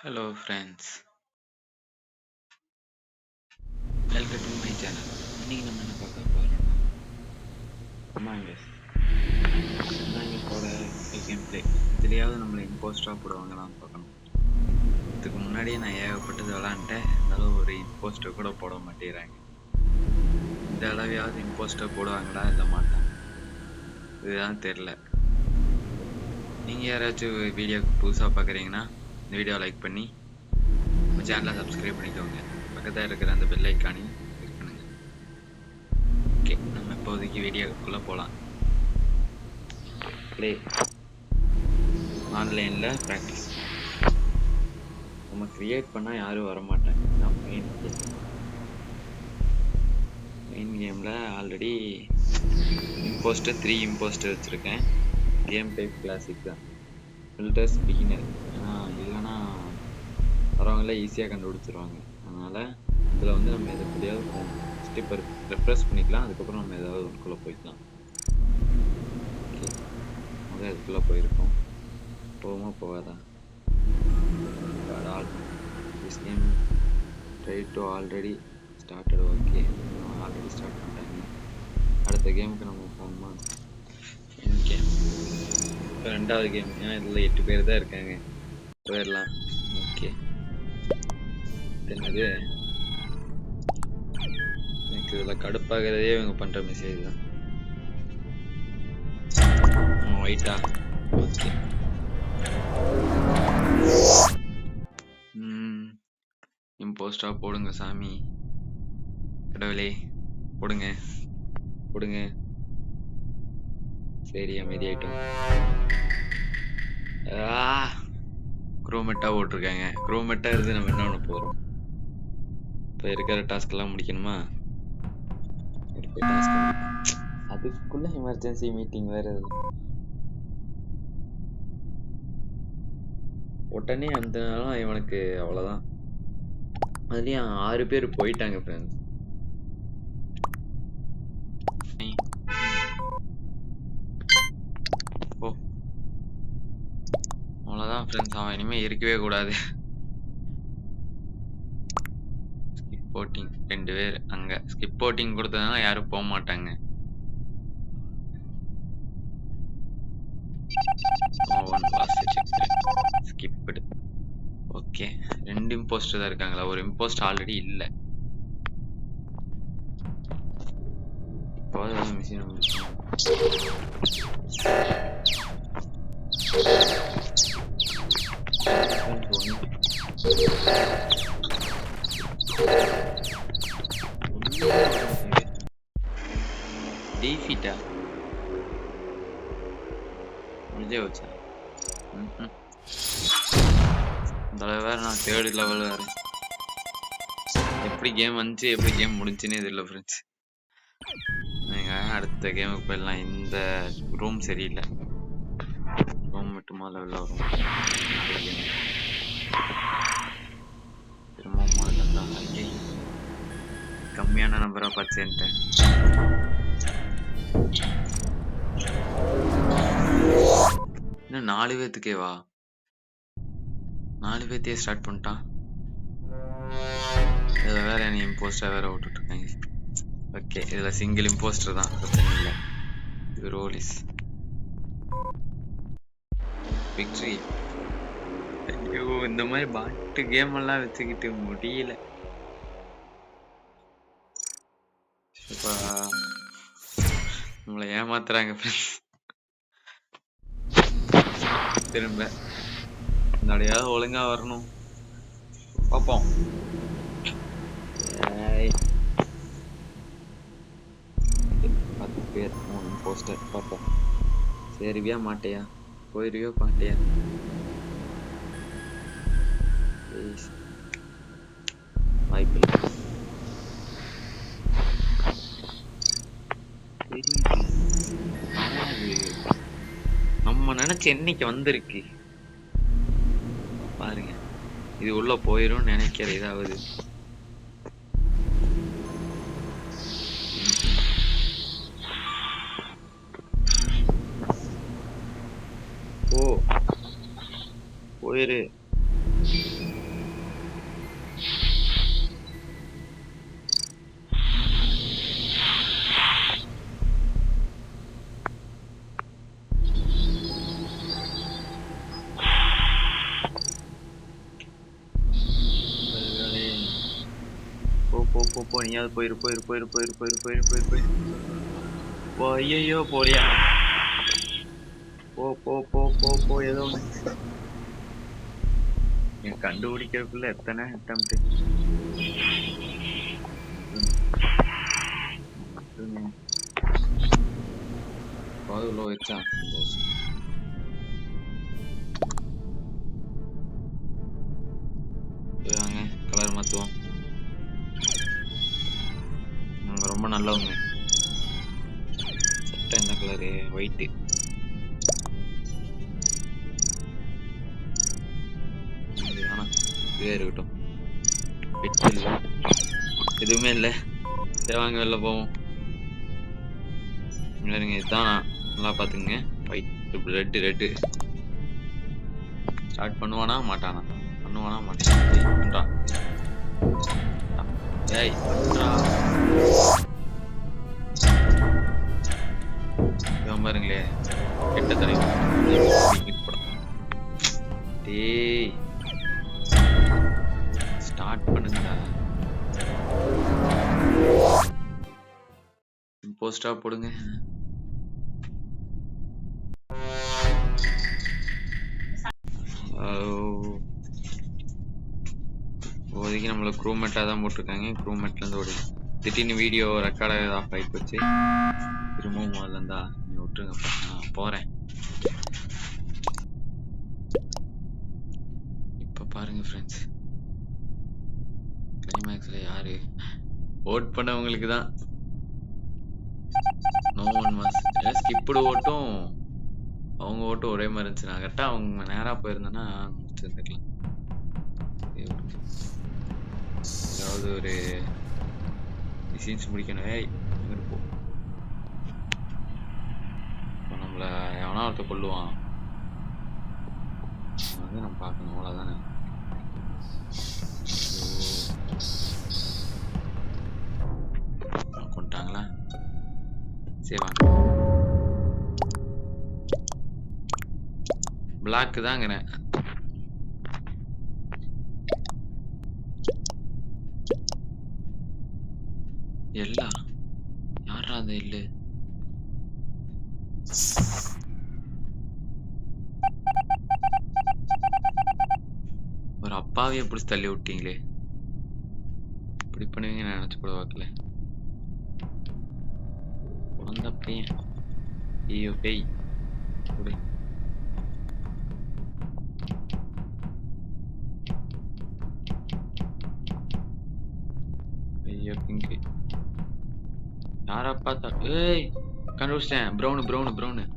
Hello friends, welcome to my channel. இன்னைக்கு நம்ம என்ன பார்க்க போறோம்னா Among Us. கேம் பிளே இதுலயாவது நம்மளை இம்போஸ்டா போடுவாங்களான்னு பார்க்கணும். இதுக்கு முன்னாடியே நான் ஏகப்பட்டது விளாண்டுட்டேன். இருந்தாலும் ஒரு இம்போஸ்டர் கூட போட மாட்டேங்கிறாங்க. இந்த அளவையாவது இம்போஸ்டர் போடுவாங்களா இல்லை மாட்டாங்க, இதுதான் தெரில. நீங்கள் யாராச்சும் வீடியோக்கு புதுசாக பார்க்குறீங்கன்னா இந்த வீடியோ லைக் பண்ணி நம்ம சேனலை சப்ஸ்கிரைப் பண்ணிக்கோங்க. பக்கத்தில் இருக்கிற அந்த பெல் ஐக்கானையும் கிளிக் பண்ணுங்க. ஓகே, நம்ம இப்போதைக்கு வீடியோக்குள்ளே போகலாம். ப்ளே ஆன்லைனில் ப்ராக்டிஸ். நம்ம க்ரியேட் பண்ணால் யாரும் வரமாட்டாங்க. இதுதான் மெயின் கேமில் ஆல்ரெடி இம்போஸ்டர் 3 இம்போஸ்டர் வச்சுருக்கேன். கேம் டைப் கிளாசிக் தான். ஃபில்டர்ஸ் பிகினர், இல்லைன்னா வரவங்களே ஈஸியாக கண்டுபிடிச்சிருவாங்க. அதனால் இதில் வந்து நம்ம எதை எப்படியாவது ஃபஸ்ட்டு இப்போ ரெஃப்ரெஷ் பண்ணிக்கலாம். அதுக்கப்புறம் நம்ம ஏதாவது ஒன்றுக்குள்ளே போய்க்கலாம். ஓகே, முதல் இதுக்குள்ளே போயிருக்கோம். போகுமா போகாதா? This game try to already started. Okay, already start பண்ணிட்டாங்க. அடுத்த கேமுக்கு நம்ம போகணுமா? கேம் இப்போ 2வது கேம். ஏன்னா இதில் 8 பேர் தான் இருக்காங்க, போயிடலாம். ஓகே, என்னது எனக்கு இதில் கடுப்பாகிறதே இவங்க பண்ணுற மெசேஜ் தான். ஒயிட்டா? ஓகே. இம்போஸ்டா போடுங்க சாமி, கடவுளே போடுங்க போடுங்க. சரி, அமைதியாயிட்டோம். குரோமெட்டா போட்டிருக்காங்க. குரோமெட்டா இருந்து நம்ம என்ன பண்ண போகிறோம்? இப்போ இருக்கிற டாஸ்க்கெல்லாம் முடிக்கணுமா? அதுக்குள்ள எமர்ஜென்சி மீட்டிங் வேற. உடனே அந்த நாளும் இவனுக்கு அவ்வளோதான். அதுலேயும் 6 பேர் போயிட்டாங்க ஃப்ரெண்ட்ஸ். ஓ, அவ்வளோதான் ஃப்ரெண்ட்ஸ், அவன் இனிமேல் இருக்கவே கூடாது. ஸ்கிப் போட்டிங் 2 பேர் அங்கே ஸ்கிப் போட்டிங் கொடுத்ததுனால யாரும் போக மாட்டாங்க. ஸ்கிப்டு. ஓகே, 2 இம்போஸ்டர் தான் இருக்காங்களா? ஒரு இம்போஸ்டர் ஆல்ரெடி இல்லை. மிஷின் டிஃபீட்டா முடிஞ்சே வச்சா. இந்த வேற நான் 3rd லெவல் வேற. எப்படி கேம் வந்துச்சு எப்படி கேம் முடிஞ்சுன்னே தெரியல ஃப்ரெண்ட்ஸ். அடுத்த கேமுக்கு போயிடலாம். இந்த ரூம் சரியில்லை. ரூம் மட்டுமா லெவலில் வரும். திரும்பவும் கம்மியான நம்பரா பார்த்துட்டேன். இன்னும் 4 பேர்த்துக்கேவா? 4 பேர்த்தையே ஸ்டார்ட் பண்ணிட்டான். இதில் வேற என்ன இம்போஸ்டர் வேற விட்டுட்ருக்காங்க. ஓகே, இதில் சிங்கிள் இம்போஸ்டர் தான், பிரச்சனை இல்லை. இது ரோலிஸ் விக்ட்ரி. ஐயோ, இந்த மாதிரி பாட்டு கேம் எல்லாம் வச்சுக்கிட்டு முடியல. நம்மளை ஏமாத்துறாங்க ஃப்ரெண்ட்ஸ். திரும்ப முன்னாடியாவது ஒழுங்கா வரணும். பார்ப்போம். 10 பேர் 3 போஸ்டர் பார்ப்போம். சரிவியா மாட்டையா? போயிருவியோ பாட்டையா? வாய்ப்பு நம்ம நினைச்ச என்னைக்கு வந்திருக்கு பாருங்க. இது உள்ள போயிரும் நினைக்கிற ஏதாவது. ஓ, போயிரு. போ நீயாவது போயிரு. ஐயோ போலியா? போ ஏதோ ஒண்ணு. கண்டுபிடிக்கிறதுக்குள்ள எத்தனை அட்டம்ப்ட். உள்ள வச்சா வாங்க கலர் மாத்துவோம். ரொம்ப நல்லவங்க. சட்டை என்ன கலரு? ஒயிட்டு. இதுவே இருக்கட்டும். எதுவுமே இல்லை. சரி வாங்க வெளில போவோம். இதுதான் நல்லா பாத்துங்க. White red. ஸ்டார்ட் பண்ணுவானா மாட்டானா? பண்ணுவானா மாட்டானா? ஏய் பாருங்களே கெட்ட தலைவன். டேய் ஸ்டார்ட் பண்ணுங்கடா. போஸ்டா போடுங்க. இப்போதைக்கு நம்மள க்ரூமேட்டா தான் போட்டிருக்காங்க. க்ரூமேட்ல இருந்து ஓடி திடீர்னு வீடியோ ரெக்கார்ட் ஆஃப் ஆகி போச்சு. திரும்பவும் முதல்ல இருந்தா நீ விட்டுருங்கப்பா. நான் போறேன். இப்ப பாருங்க ஃப்ரெண்ட்ஸ், கிளைமேக்ஸ்ல யாரு ஓட் பண்ணவங்களுக்கு தான். நோ ஒன் வாஸ் ஸ்கிப்டு ஓட்டும் அவங்க ஓட்டும் ஒரே மாதிரி இருந்துச்சு. நான் கரெக்டா அவங்க நேரா போயிருந்தேன்னா முடிச்சிருந்துக்கலாம். ஏதாவது ஒரு மிஷின்ஸ் முடிக்கணும். இருப்போம். நம்மள எவனா ஒருத்த கொள்ளுவான், வந்து நம்ம பார்க்கணும். அவ்வளோதானே. கொண்டாங்களா? சரி வாங்க. பிளாக் தாங்கண்ணே. எல்லா யாரா அது? இல்ல ஒரு அப்பாவையே பிடிச்சி தள்ளி விட்டீங்களே. இப்படி பண்ணுவீங்க நினைச்சு கூட பார்க்கல. குழந்தை பையன். ஐயோ பேய். ஐயோ பிங்க். யாரா பார்த்தா? ஏய் கண்டுபிடிச்சிட்டேன். ப்ரௌனு. ப்ரௌன் தான்.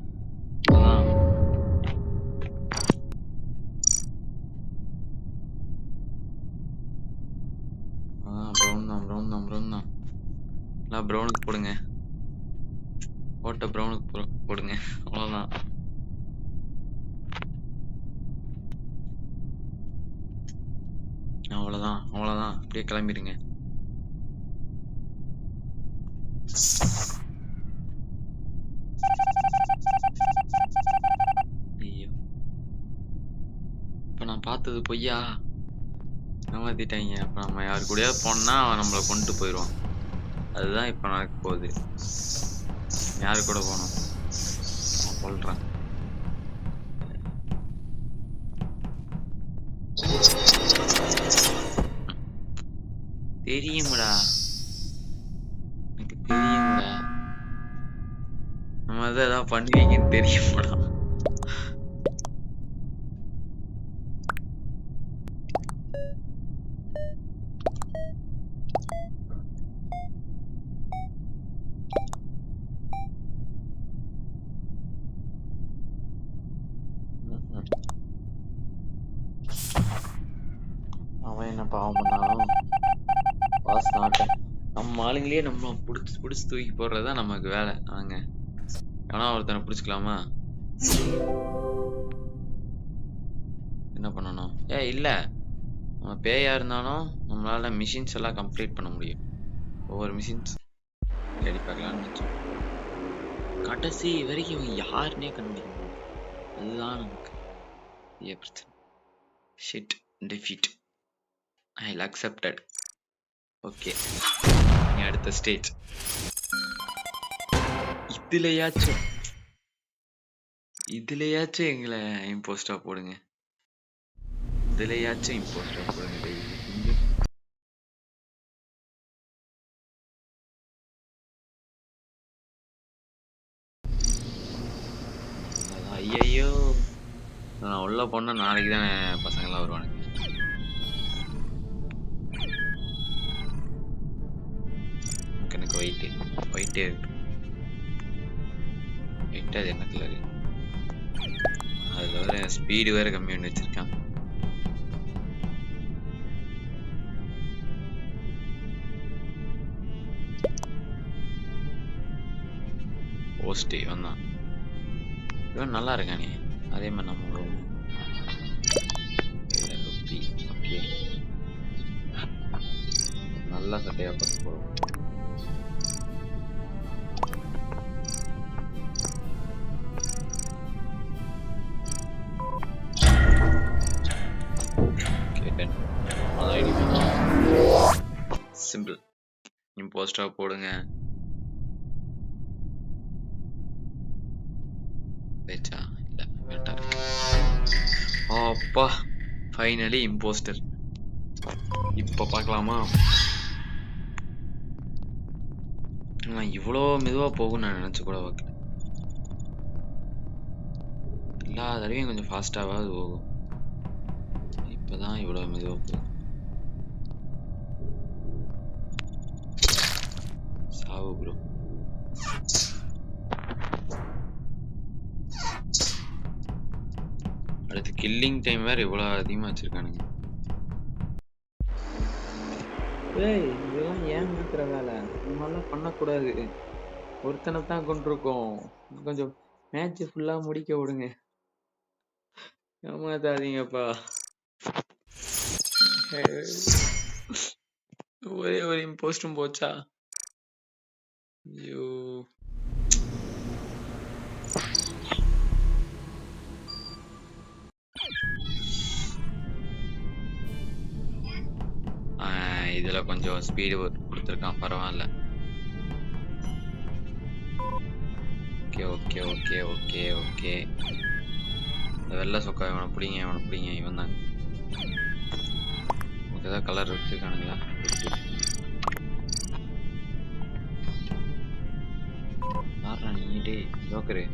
நான் ப்ரௌனுக்கு போடுங்க. ஓட்ட ப்ரௌனுக்கு போடுங்க. அவ்வளோதான். அவ்வளோதான். அப்படியே கிளம்பிடுங்க. ஐயோ இப்ப நான் பார்த்தது பொய்யா? ஏமாத்திட்டாங்க. அப்ப நம்ம யாரு கூடயாவது போனா அவன் நம்மளை கொண்டு போயிடுவான். அதுதான் இப்ப நடக்க போகுது. யாரு கூட போனோம் சொல்றேன். தெரியும்டா, எனக்கு தெரியும்டா. நம்ம தான் ஏதாவது பண்ணுவீங்கன்னு தெரியும்டா. அவன் என்ன பாவம் பண்ணாலும் பாஸ் நாட்டம். நம்ம ஆளுங்களே நம்ம புடிச்சு தூக்கி போடுறதுதான் நமக்கு வேலை. வாங்க ஆனா ஒருத்தனை பிடிச்சிக்கலாமா? என்ன பண்ணணும்? இல்ல நம்ம பேயா இருந்தாலும் நம்மளால மிஷின்ஸ் எல்லாம் கம்ப்ளீட் பண்ண முடியும். ஒவ்வொரு மிஷின்ஸ் தேடி பார்க்கலாம்னு நினைச்சோம். கடைசி வரைக்கும் இவன் யாருன்னே கண்டுபிடிக்க முடியும். அதுதான் நமக்கு பிரச்சனை. Shit, defeat. I accepted. Okay, நீ அடுத்த ஸ்டேஜ். இதுலயாச்சும் எங்களை இம்போஸ்டா போடுங்க. இதுலயாச்சும் இம்போஸ்டா போடுங்க டேய். ஐயோ, நான் உள்ள போனா நாளைக்கு தானே பசங்க எல்லாம் வருவானுங்க. எனக்கு ஒயிட்டே இருக்கு. ஒயிட் அது என்ன கலரு? அதுல வேற ஸ்பீடு வேற கம்மி பண்ணி வச்சிருக்கான். போஸ்டே வந்தான். இவன் நல்லா இருக்கானே, அதே மாதிரி நம்ம ஓகே, நல்லா சட்டையா பார்த்து போடுவோம். சிம்பிள், இம்போஸ்டா போடுங்க. வெச்சா இல்ல பெட்டர். அப்பா, ஃபைனலி இம்போஸ்டர். இப்ப பார்க்கலாமா? இவ்வளோ மெதுவா போகும் நான் நினைச்சு கூட வைக்கல. எல்லா தடவையும் கொஞ்சம் ஃபாஸ்டாவாவது போகும். இப்பதான் இவ்வளவு மெதுவா போகும். சாவு ப்ரோ. அடுத்து கில்லிங் டைம் வேற இவ்வளவு அதிகமா வச்சிருக்கானுங்க. ஏய், இதெல்லாம் ஏன் இருக்கிற வேலை? இந்த மாதிரிலாம் பண்ணக்கூடாது. ஒருத்தனை தான் கொண்டிருக்கோம். கொஞ்சம் மேட்ச் ஃபுல்லா முடிக்க விடுங்க. ஏமாத்தாதீங்கப்பா. ஒரே ஒரு இம்போஸ்டும் போச்சா? ஐயோ, இதுல கொஞ்சம் ஸ்பீடு கொடுத்துருக்கான், பரவாயில்ல. Okay okay okay okay okay. இந்த வெள்ளை சொக்கா இவனை பிடிங்க. இவன் தான் ஏதாவது கலர் வச்சிருக்கானுங்களா? யாரா நீ? டே ஜோக்கரு,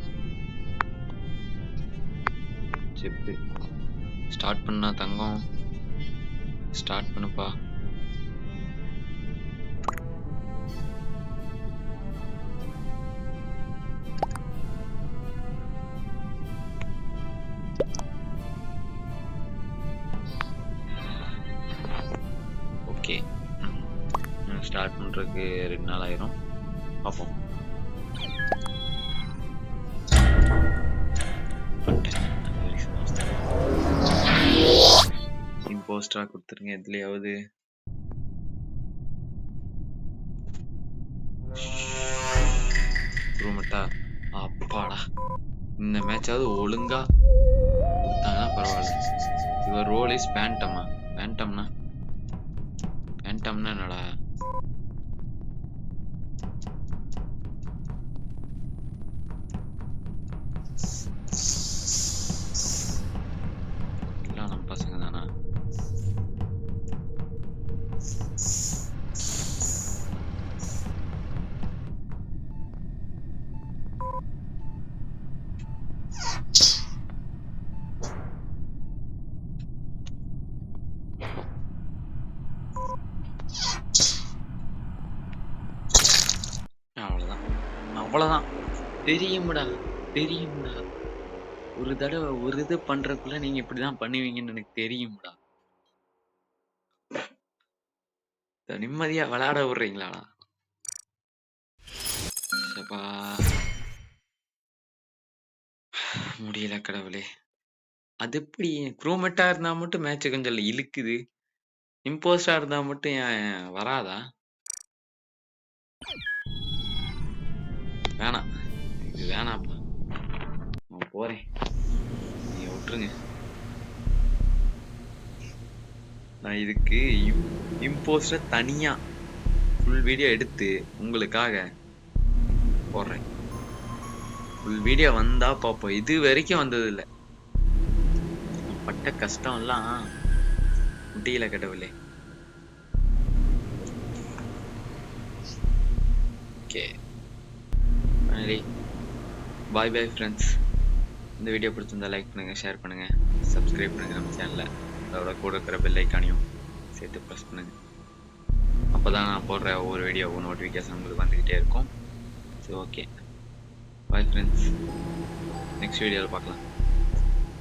செப்பு ஸ்டார்ட் பண்ணா தங்கம், ஸ்டார்ட் பண்ணுப்பா. ஓகே, ஸ்டார்ட் பண்றதுக்கு 2 நாள் ஆயிரும். பார்ப்போம். இம்போஸ்டரா கொடுத்துருங்க எதுலயாவது. அப்பாடா, இந்த மேட்சாவது ஒழுங்கா கொடுத்தாங்கன்னா பரவாயில்ல. யுவர் ரோல் இஸ் பேண்டமா. பேண்டம்னா என்னடா? எல்லாம் நம்ம பசங்க தானா? அவ்வளவுதான். தெரியும்டா. ஒரு தடவை ஒரு இது பண்றதுக்குள்ள நீங்க இப்படிதான் பண்ணுவீங்கன்னு எனக்கு தெரியும்டா. நிம்மதியா விளையாட விடுறீங்களாடா? முடியல கடவுளே. அது எப்படி குரோமெட்டா இருந்தா மட்டும் மேட்ச் கொஞ்சம் இழுக்குது, இம்போஸ்டா இருந்தா மட்டும் ஏன் வராதா? வேணாம், இது வேணாப்பா, நான் போறேன், நீங்க விட்டுருங்க. நான் இதுக்கு இம்போஸ்டர் தனியா ஃபுல் வீடியோ எடுத்து உங்களுக்காக போடுறேன். ஃபுல் வீடியோ வந்தா பார்ப்போம். இது வரைக்கும் வந்தது இல்ல. பட்ட கஷ்டம் எல்லாம் முடியல கடவுளே. ஓகே, ஃபைனலி பாய் பாய் ஃப்ரெண்ட்ஸ். இந்த வீடியோ பிடிச்சிருந்தா லைக் பண்ணுங்க, ஷேர் பண்ணுங்க, சப்ஸ்கிரைப் பண்ணுங்க நம்ம சேனலை. அதோட கூட இருக்கிற பெல் ஐக்கானையும் சேர்த்து ப்ரெஸ் பண்ணுங்க. அப்போதான் நான் போடுற ஒவ்வொரு வீடியோவும் நோட்டிஃபிகேஷன் உங்களுக்கு வந்துக்கிட்டே இருக்கும். So okay, bye friends. Next வீடியோவில் பார்க்கலாம்.